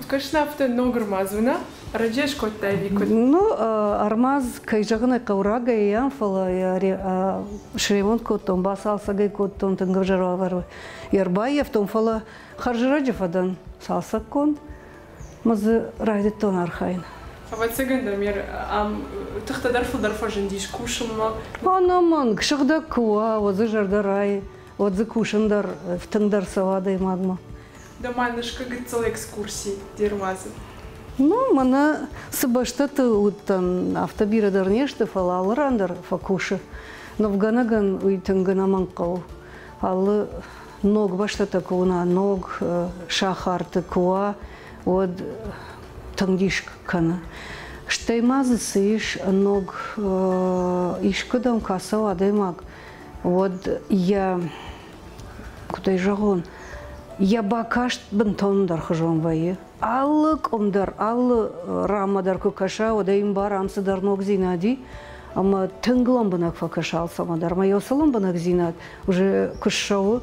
куткашна авто ногрмазвна, раджеш коттай викот. Ну, армаз кайжагна каурага ян фала я шремонт коттон басалсагай коттон тангавжаравар. Ярбаев том фала харжраджафадан салсак кон. Маз райдеттон архайн. А вот сегодня мир тахтадар фударфажен диш кушамма. Анаман кшагда куа, вот зажардарай, вот закушандар в тандар савада и магма. Доманышка гыцал экскурсии дермазы. Ну, мана сабаштата уттан автобирадар неште фала алрандар факуша. Но в ганаган уйтанганаман кау. Аллы ног баштата куна, ног шахарты куа, вот тангишк кана. Штаймазы сыш ног ишкадам касава даймак. Вот я куда жагон. Я бакашт бентондар хожон вае. Аллы комдар, аллы рамадар кукаша, одаим бар амсадар ног зинади. Ама тынглам бынак факашал самадар. Майосалам бынак зинад. Уже кушшавы.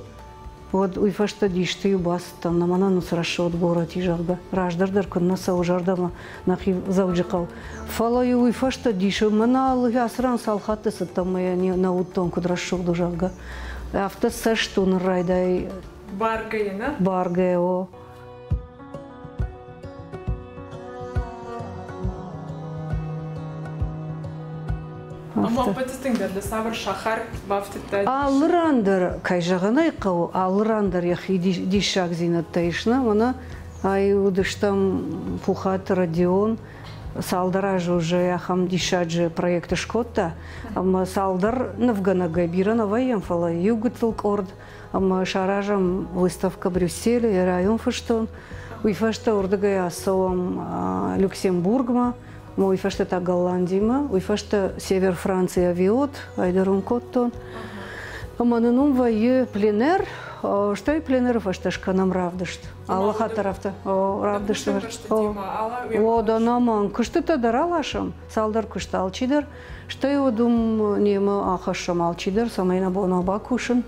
Вот уйфашта дишты юбас там на мананус расшот город и жалга. Раждардар куннаса ужардама нахи завджикал. Фалаю уйфашта дишу манал ясран салхаты саттам моя не на уттон кудрашок до жалга. Авто саштун райдай. Баргая, на? Баргая о. Ама патыстыңдар да сабыр шахар бафтыта. Алрандар кайжаганай кау, алрандар яхи дишак зинаттайшна, мана ай удыштам пухат радион, салдараж уже яхам дишаджи проекты шкотта, ама салдар навганага бирана ваемфала, югытлк орд, ама шаражам выставка Брюсселя, район фаштон, уйфашта ордагая асоам Люксембургма, мой фашта та Голландима, уй фашта север Франции авиот, айдарун коттон. Амананум вае пленер, что и пленер фашташка нам равдышт. Аллаха тарафта, равдышт. О, да наман, кушта даралашам, салдар куштал чидер, что его дум нема ахашам алчидер, самайна бона бакушин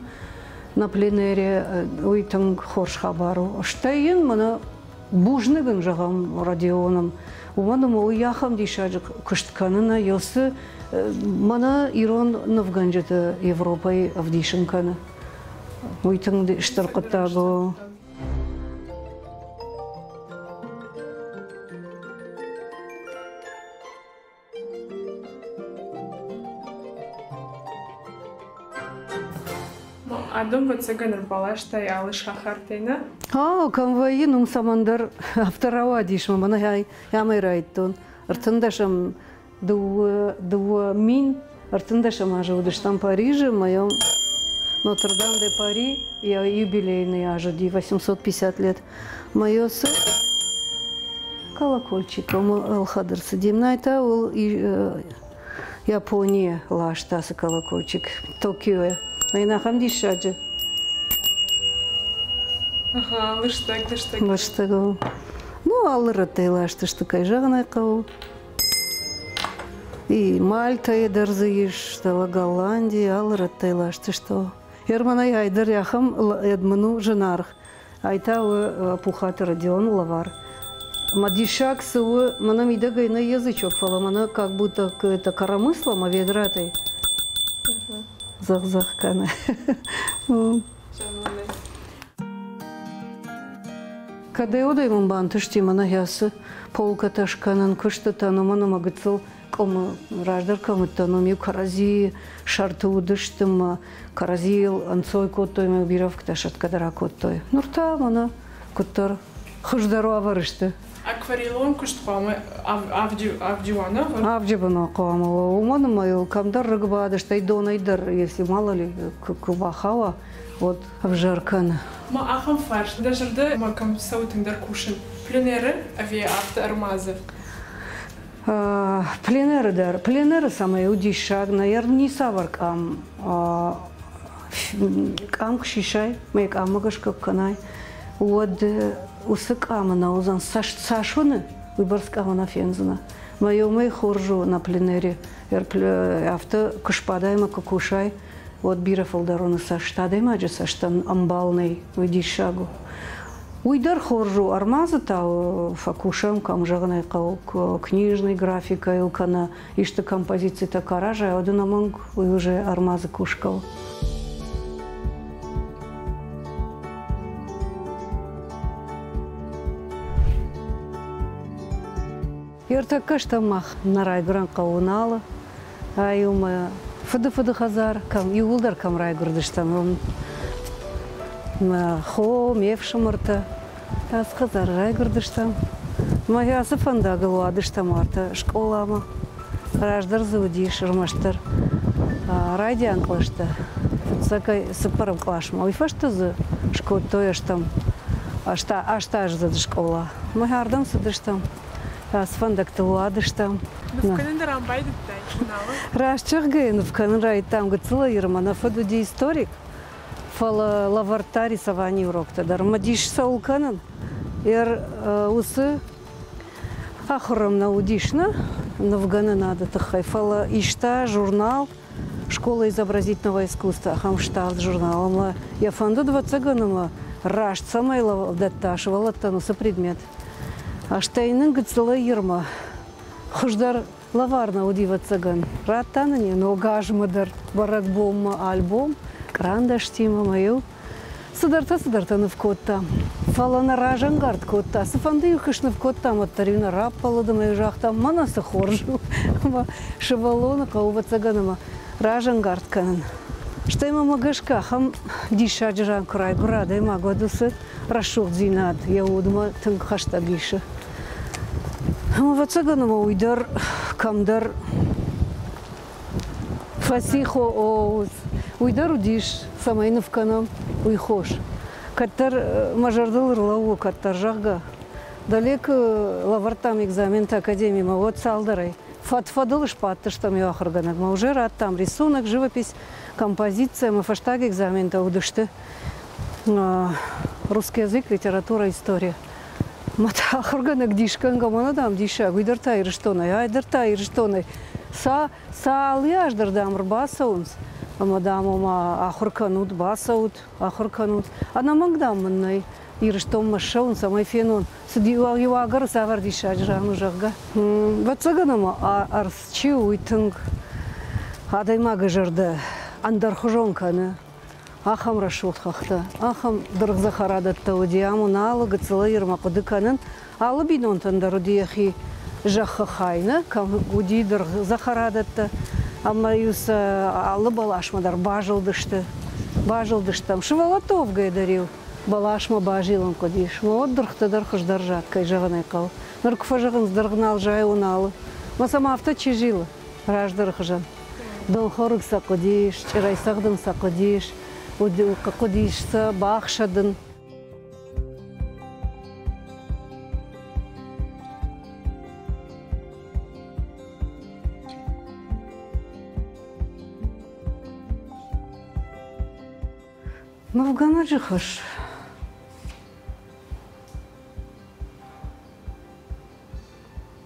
на пленере уйтанг хорш хабару. Что ин мана бужныгын жагам радионом. Уманом уяхам дишаджик куштканына ёсы мана Ирон навганжета Европой авдишинкана. Уйтанг штаркотагу. Адым вот сегодня балаштай алыш хахартейна. Конвои нум самандар авторава дишма мана я майрайттон. Артындашам ду мин артындашам аже удыштам Париже моем Нотр-Дам де Пари я юбилейный аже 850 лет. Моё сы колокольчик алхадыр сидимнайта ул Япония лаштасы колокольчик Токио. Найнахам дишаджи. Ага, лыштак. Лыштагу. Ну, аллыраты лашты, что кайжагнай кау. И Мальта едарзыиш, что Голландия, аллыраты лашты, что. Ерманай айдар яхам эдману женарх. Айта пухаты радион лавар. Мадишак сывы, мана мидагай на язычок фала, мана как будто это коромыслом, а ведратой. Зах-захкана. Когда я удаймам бантышти, мана ясы полка ташканан кыштатану, мана магыцыл кому раждар камыттану, карази шарты удыштым, карази анцой коттой, биров кташат кадара коттой. Нурта мана коттар хыждару аварышты. Акварелон куштпамы авдивана? Авдивана куамы. Умана мою камдар рыгбады, что и донайдар, если мало ли кубахава, вот обжаркана. Ма ахам фарш, даже да макам саутиндар кушин. Пленеры, авиа автоармазы. Пленеры дар, пленеры самые удишаг, наверное, не савар кам кшишай, мейк амагашка канай. Вот усык амана узан сашуны выборск амана фензана. Мой хоржу на пленере, авто кушпадайма кукушай. Вот бира фалдарона саштадайма же саштан амбалный удишагу. Уйдар хоржу армазы тау факушам кам жағынай қау книжный графика илкана ишты композиции такаража, один аманг уже армазы кушкал. Ертакаш тамах нарайгран қауыналы, аюма фыды-фыды хазар, кам югулдар кам райгырдыштам. Хо, мевшымырты, асқазар райгырдыштам. Моя сыфанда гылуадыштам арты школама. Раждар зауди шырмаштар. Райдиан клашта. Сакай сыпарым клашма. Уйфаштызы школ тояштам. Аштаж зады школа. Моя ардам садыштам. Сфандак тылуадыштам. В календарам байдык тай. Рашчах гейн в календарай там гыцыла ирмана фадуди историк. Фала лавартари савани урокта дар мадиш саулканан усы ахрам наудишна навгана надо тахай фала ишта журнал школа изобразительного искусства хамштафт журналом я фанду 20 ганама раш самайла датташвала тануса предмет аштайнын гыцыла ирма хуждар лаварна удива цаган раттанани но гажмадар барак бомма альбом Крандаш тима мою. Сыдарта в котта. Фала на ражангард котта. Сыфанды юхышны в котта. Маттарина раппала да мою жахта. Манасы хоржу. Шевалона каува цаганама. Ражангард канан. Что има магашка. Хам диша джан край града. Има гладусы. Рашух зинад. Я удма тынк хаштагиша. Ама цаганама уйдар. Камдар. Фасихо оуз. Уйдар удиш, самайнов канам, уйхош. Каттар мажардыл рылау, каттар жағга. Далек лавартам экзамен академии, ма вот салдарай. Фатфадыл шпатты, что мне ахарганак. Ма уже рад там рисунок, живопись, композиция, ма фаштаг экзамен та удышты. Русский язык, литература, история. Мата ахарганак дишканга, мана дам диша, уйдар тайр штонай, айдар тайр штонай. Са алияш дардам рбасаунс. Мадамома ахурканут басаут, ахурканут. Она магдаманной ирштом машаун самой фенон. Сдиуа юагар савардиша жрану жага. Вацаганама арсчи уйтынг. Адаймага жарда андархужонканы. Ахам рашут хахта. Ахам дыргзахарадатта удиаму налы гыцыла ирмакудыканын. Алы бинон тандарудияхи жахахайны. Кам гуди дыргзахарадатта. Ама юса алы балашмадар бажылдышты. Бажылдыштам. Шывалатов гайдарил. Балашма бажилан кодиш. Вот дырхтадар хождар жаткай жағанай қал. Ныркуфа жағын сдырғнал жай уналы. Масама авто чижила. Раждар хожан. Дон хорык сақодиш, чирайсағдын сақодиш. Қодишса бақшадын. Мавгана жихаш.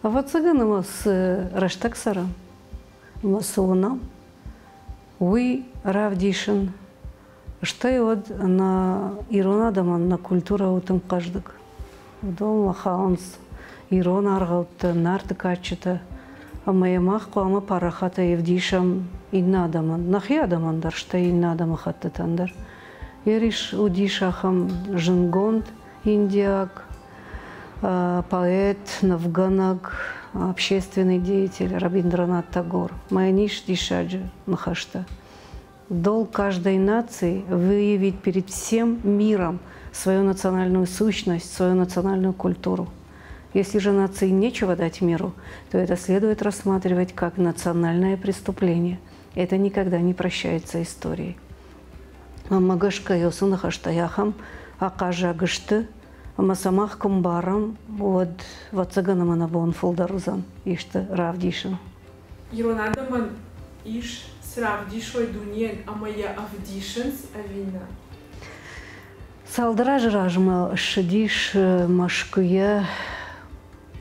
А вот цыгана с раштаксара, масуна, уй равдишин, что и вот на иронадаман на культура утым каждый. Дома хаунс ирона аргаутта нарты качета, а моя махку ама парахата евдишам иннадаман, нахьядамандар, что иннадама хатта тандар. Ериш удишахам жингонд, индиак, поэт, навганак, общественный деятель Рабиндранат Тагор. Майниш дишаджи нахашта. Долг каждой нации выявить перед всем миром свою национальную сущность, свою национальную культуру. Если же нации нечего дать миру, то это следует рассматривать как национальное преступление. Это никогда не прощается историей. Магашка йосына хаштаяхам, акажа гышты, масамах кумбарам, вот вацаганама на бон фулдарузан, ишты равдишин. Иронадаман иш сравдишой дуньен, а моя авдишинс авина. Салдраж ражма шидиш машкуя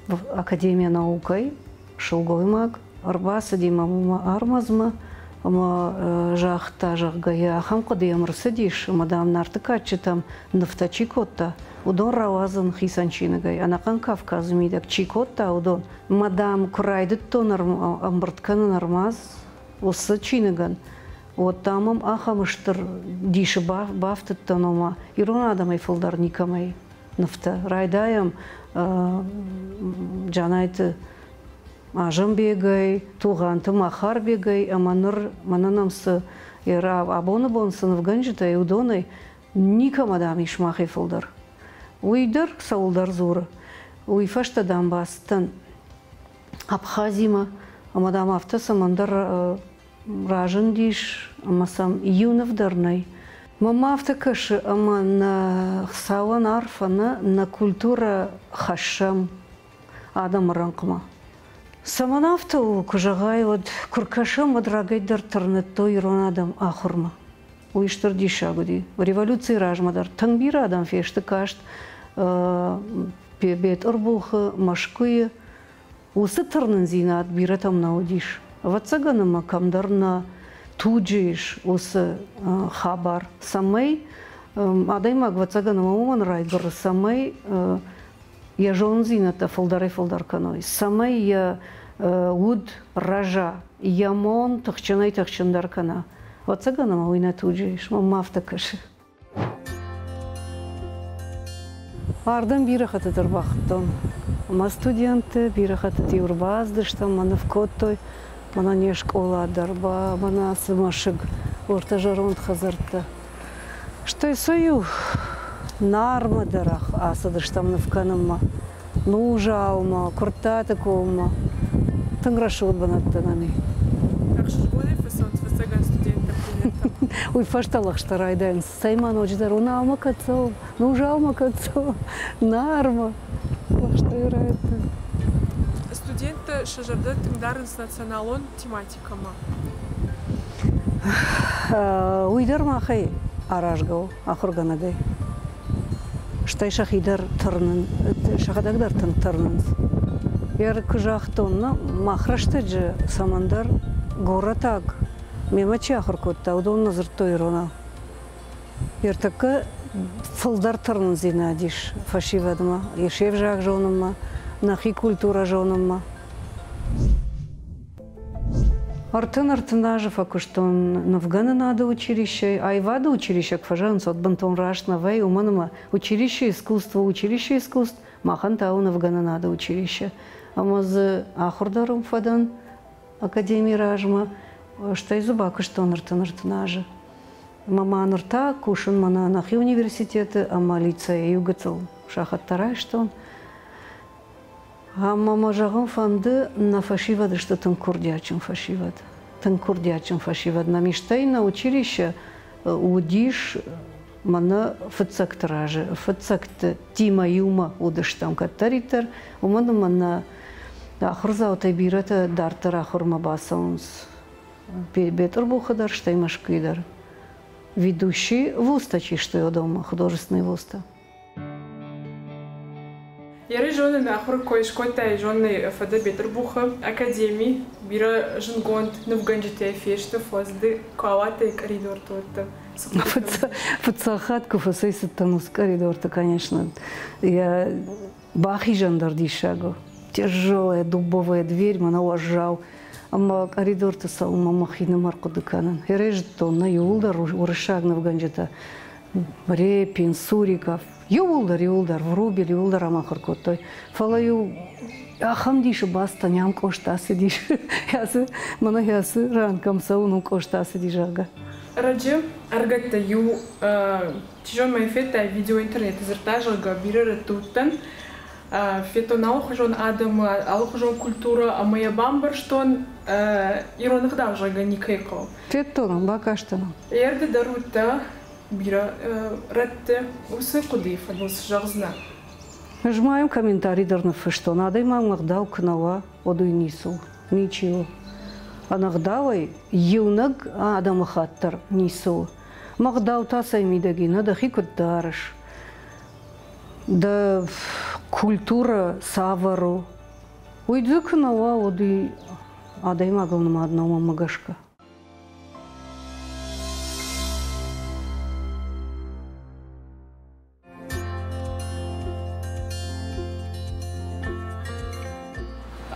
в Академия наукой, шелгой маг, арбаса димамума армазма, ама жахта жахгая хам кодиям рсадиш, мадам нартыкачи там нафтачи котта, удон равазын хисанчинагай, анақан Кавказ мидак чикотта удон. Мадам курайдыттон амбыртканы нармаз, осы чинаган. Вот тамым ахамыштыр диші бафтыттан ома. Ирон адамай фылдар никамай нафта. Райдаям жанайты ажым бегай, туғанты махар бегай, аманыр мананамсы ера абоны бонсын вганжыта и удонай никам адам ишмахай фылдар. Уйдар саулдар зуры. Уйфаштадан бастын Абхазима, амадам авто самандар ражын диш, амасам юнавдарнай. Мама авто каши, ама на сауан арфана, на культура хашам адам ранкма. Саман авто кужагай вот куркашам адрагайдар тарнетто ирон адам ахурма. Уйштар дишагуди. Революции ражмадар. Тангбира адам фешты кашт, бет урбухы, машкуи. Усы тарнын зинат биратам наудиш. Вацаганама камдарна туджиш усы хабар. Самай, адаймаг вацаганама уман райдыр. Самай я жон зината фолдар каной. Самай я уд ража. Ямон тахчандар кана. Вацаганама уйна туджиш. Мама автакаши. Ардам бирахатыдыр бақыттон. Ма студенты бирахатыды урбаздыштам, мана в коттой, мана не школа дарба, мана сымашыг орта жаронт хазарта. Что и сою нармадарах асадыштам навканымма, нужалма, куртаты колма, танграшот банаттанами. Уй, фашталах штарайдайн, сайман очдар, уналма кацов, нужалма кацов, нарма. Что играет? Студенты шажарды тыңдарынс националон тематикама. Уйдар махай аражгау, ахурганагай. Штай шахидар тырнын, шахадагдар тырнынс. Яр кыжахтонна махраштаджы самандар горатаг. Мемачи ахуркотта, удон назыртой рона. Яртакы фылдар тырнын зинадиш, фашивадма, ешев жак жонымма, нахи культура жонымма. Артын аже факуштон навганы надо училище, айвада училище кфажанс от бантон рашна вей уманыма училище искусств, махан тау навганы надо училище. Амаз ахурдарым фадан академии ражма, штай зубакуштон артын аже. Мама нурта кушан мана нахи университеты, ама лицей югацел шахаттарай что. А мама жаган фанды на фашивады что танкурдячим фашивад. На миштай на училище удиш мана фацактражи, фацакт тима юма удыштам каттаритер, умана мана ахурза отайбирата дартар ахурма басаунс. Бетер бухадар штай машкидар. Ведущий вустачи, что я дома, художественный вуста. Яры жены нахур койшкота жены фада Петербурга академии бира жнгонд навганжите фешты фазды кавата и коридор торта. Подсахатку фасайся танус коридор-то, конечно. Я бахи жандар дишаго. Тяжелая дубовая дверь, мана уважал. Ама коридор-то салма махина марку дыканан. Ережтонна юлдар урышаг навганжита. Репин, Суриков. Юлдар, врубил юлдар амахаркотой. Фалаю ахам диши баста ням коштасы диши. Ясы мана ясы ранкам сауну коштасы дижага. Раджи аргатта ю тижон майфета видео интернет зертажага бирера туттан. Фето наухажон адам алухажон культура а моя бамбарштон иронахда жага никайко. Фето бакаштана. Ерде дарута бира ратте усы куди фалус жагзна. Жмаем комментарий дарнав что надо и магдау кнала одуйнису. Ничего. Анагдавай юнаг адам хаттар нису. Магдау тасай мидаги надо хикуттарыш. Да культура савару. Уйду кнала одуй адай магалнама одного магашка.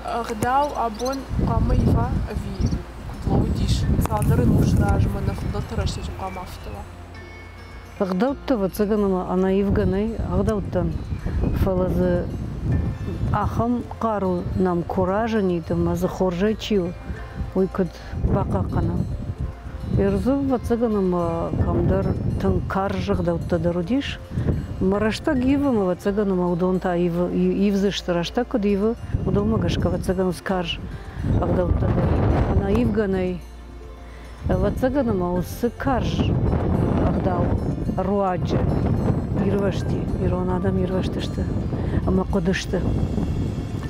Гдау абон камыйва ви кудлоудиш. Салдары нужна жмана флотараши камафтова. Гдаутта вацаганама ана Евганай гдауттан фалазы ахам кару нам куражани там азы хоржачиу уйкыд бакаканам. Ерзу вацаганама камдар тан каржы гдаутта дарудиш. Марашта гивама вацаганама удонта ивзы штарашта кудивы удома гашка вацагану скарж гдаутта ана Евганай вацаганама усы карж гдау руаджа ирвашти ирон адам ирваштышты ама кодышты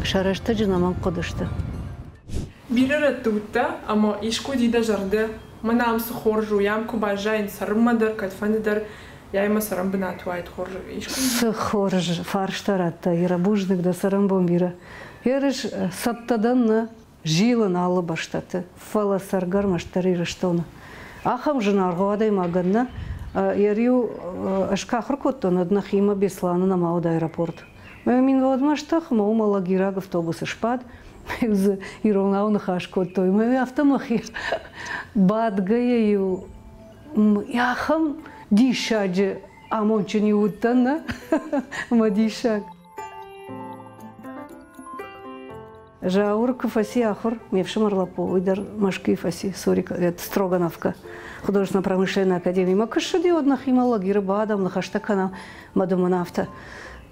шарашты жинаман кодышты Бирера тутта, ама ишку дида жарды, манам схоржу, ямку бажайн сармадар, катфандер, я има сарам бнатуайт хоржу. Схорж фарштаратта ирабуждык да сарам бомбира. Ереш саттадан жилын алы баштаты. Фала саргар маштари раштона. Ахам жинарго адай маганна. Ярю ашкахр коттон одна хима беслана на мауда аэропорт. Мин водмаштах маумала гираг автобус шпад. Иронау нахаш коттой. Мами автомахи бадгаю яхам дишаджи амончини уттана мадишак. Жаур кафаси ахор мевшамарлапо уйдар машки фаси сорик это Строгановка художественно-промышленная академия макашади одна химология бадам нахаштакана мадаманафта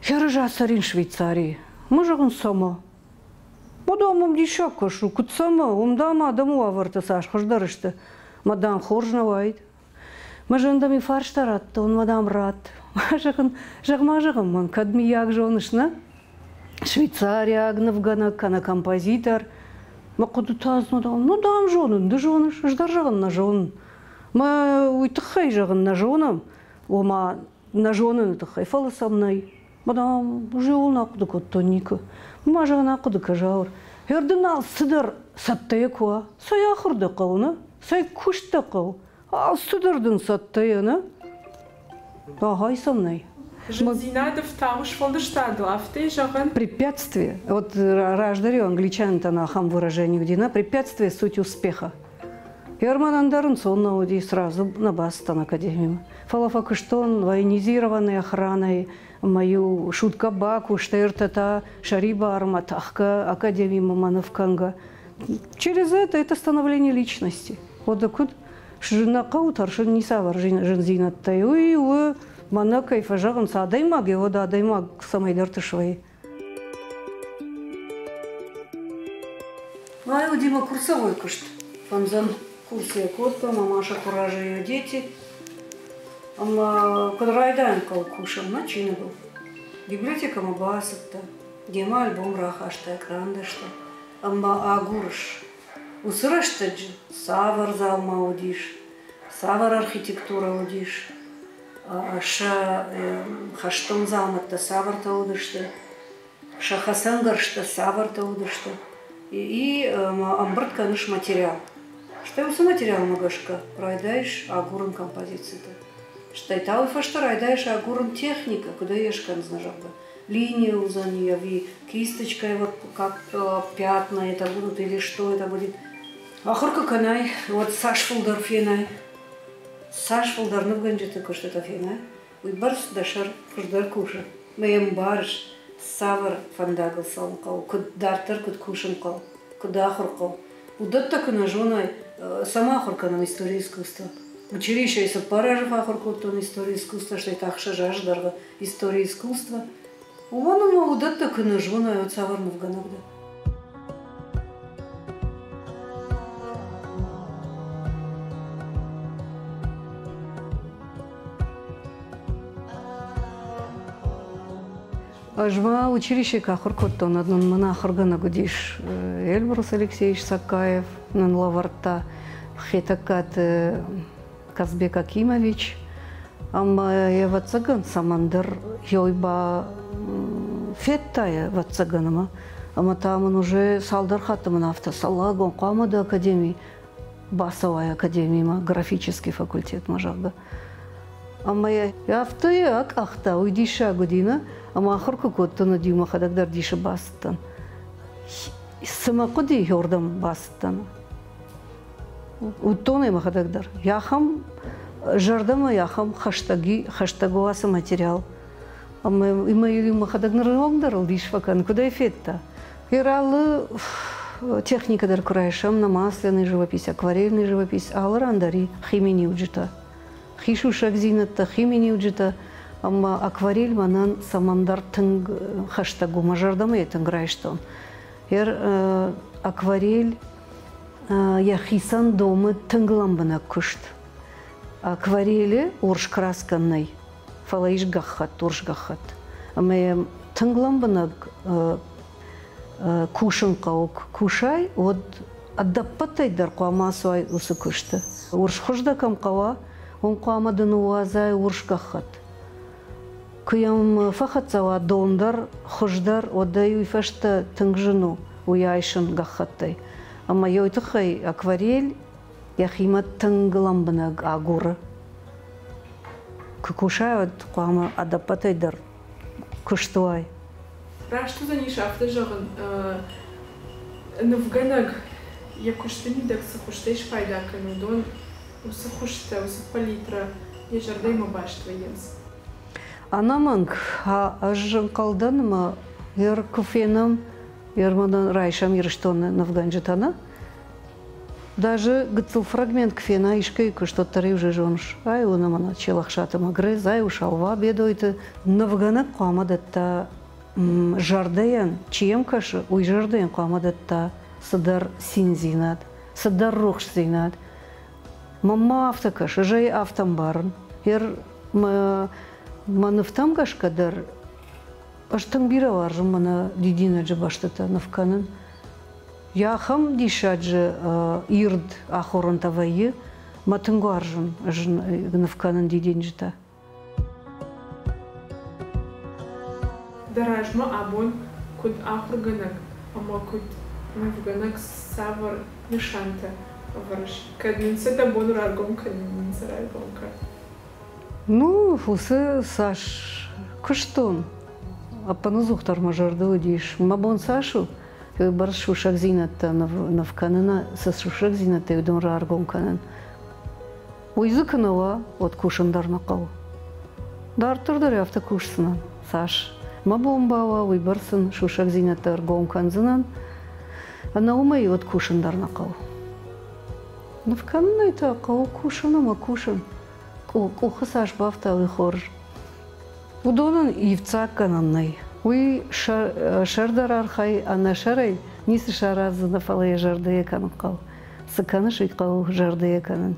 яржа сарин Швейцарии можаган сама мадамам дишакашу кутсама умдама адаму аварта саш хождарышты мадам хоржнавайд мажандами фарштаратта он мадам рад жагмажагам ман кадми як жонышна Швейцария, Агнавгана, кана композитор. Ма кудутаз мадам, ну дам жонын, да жоныш, ждар жагын на жон. Ма уйтыхай жагын на жонам, ома на жонын тыхай фаласамнай. Мадам, жол накуды коттонника. Ма жагын акуды кажаур. Ерден ал сыдар саттая куа. Сай ахырды кауна, сай кушта кау. Ал сыдардын саттая, на? Агай самнай. Препятствие, вот рождарю англичан-то на хам выражению дина, препятствие суть успеха. Ярман Андарун сонно уди сразу на бастан академию. Фалафакыштон военизированной охраной, мою шутка баку, штертата, шариба арматахка, академии Мамановканга. Через это становление личности. Вот так вот, жинакаутар, шиннисавар жинзинаттай, уй, мана кайфа жагын садаймаг, его да адаймаг самайдар тышвай. Вай у Дима курсовой кушт. Фанзан курсе котка, мамаша куража ее дети. Ама кадрайдан кал кушам, начина был. Библиотека мабасатта, Дима альбом рахашта экрандашта. Ама агурш. Усыраштаджи, савар залма удиш, савар архитектура удиш. Ша хаштон залматта саварта удышты, ша хасангаршта саварта удышты. И амбртка наш материал. Что это материал магашка? Райдаешь агуром композиции-то. Что это алфа, что райдаешь агуром техника, куда ешкан знажаба. Линия узания, кисточкой вот как пятна это будут или что это будет. Ахурка канай, вот сашфулдар фенай. Саш фулдарны гонжеты кушта фена. Уй барс дашар кушдар куша. Моем барш савар фандагал салкал. Куд дартер куд кушам кал. Куда ахуркал. Удатта кана жона сама ахурка на истории искусства. Училище если паражев ахурку то на истории искусства, что это ахша жаждарга истории искусства. Увану удатта кана жона от савар мувганагда. Ажма училище кахуркоттон однон мана ахургана гудиш Эльбрус Алексеевич Сакаев нан лаварта хетакат Казбек Акимович ама я вацаган самандыр йойба феттая вацаганама ама там он уже салдар хатымын автосалагон қамады академии басовая академия графический факультет мажагда ама я автоя ахта уйдиша година ама ахыркы коттон Дима хадагдар диша бастан. сымақы дей ордам бастан. Уттоны махадагдар. Яхам жардама яхам хаштагуасы материал. Мы махадагнар оңдар диш факан куда эффекта. Иралы техникадар курайшам на масляный живопись, акварельный живопись, аларандари химини уджита. Хишушак зинатта химини уджита. Амма акварель манан самандар тынг хаштагу мажардама етынграйштон. Акварель яхисан домы тынгламбана кушт. Акварели урш красканный, фалаиш гахат, урш гахат. Амма тынгламбана кушын қаук кушай, от аддаппатайдар қуамасуай усы кушты. Урш хужда кам қава, он қуамадан уазай урш гахат. Куям фахатсава дондар, хуждар, одай уйфашта тынгжыну, уяйшын гахаттай. Ама йойтыхай акварель, яхимат тынгламбана агуры. Кукушай от қуама аддаппатайдар куштуай. Рашту за ниша автожагын навганаг я куштенидак сахуштеш пайдакану дон усахушта уса палитра я жардайма баштва енс. Анаманг ажжан калданма ер кофенам ермадан райшам ерштоны навганжитана. Даже гцел фрагмент кофена ишкейку что тары уже жонш. Ай унамана челахшата магры зай ушалва бедойты навганак қуамадатта жардаян, чием кашы, уй жардаян қуамадатта сыдар син зинат, сыдар рух зинат. Мамма авто кашы, жай автом барын. Ер маныфтам кашкадар, аштан бира варжым мана дидина джа баштата навканын. Яхам дишаджы ирд ахорын тавайы, матынгу аржын навканын дидин жита. Даражма абон куд ахурганак, ама куд навганак савар нишанта варш. Каднинсе да бон раргонка, нинсе раргонка. Ну, усы саш кыштон. Апаны зухтар мажарды удиш. Мабон сашу, бар шушак зинатта навканына, са шушак зинатта юдон раргонканын. Уйзы кынава от кушандарна қау. Дартырдар яфта кушсынан, саш. Мабон бава, уйбарсын шушак зинатта аргонканзынан, ана умай от кушандарна қау. Навканына это қау кушан, ама кушан. Кухы саш бафта уйхор. Удонын ивцак кананнай. Уй шардар архай, ана шарай, нисы шаразы нафалая жарды еканын қау. Сыканы шый қау жарды еканын.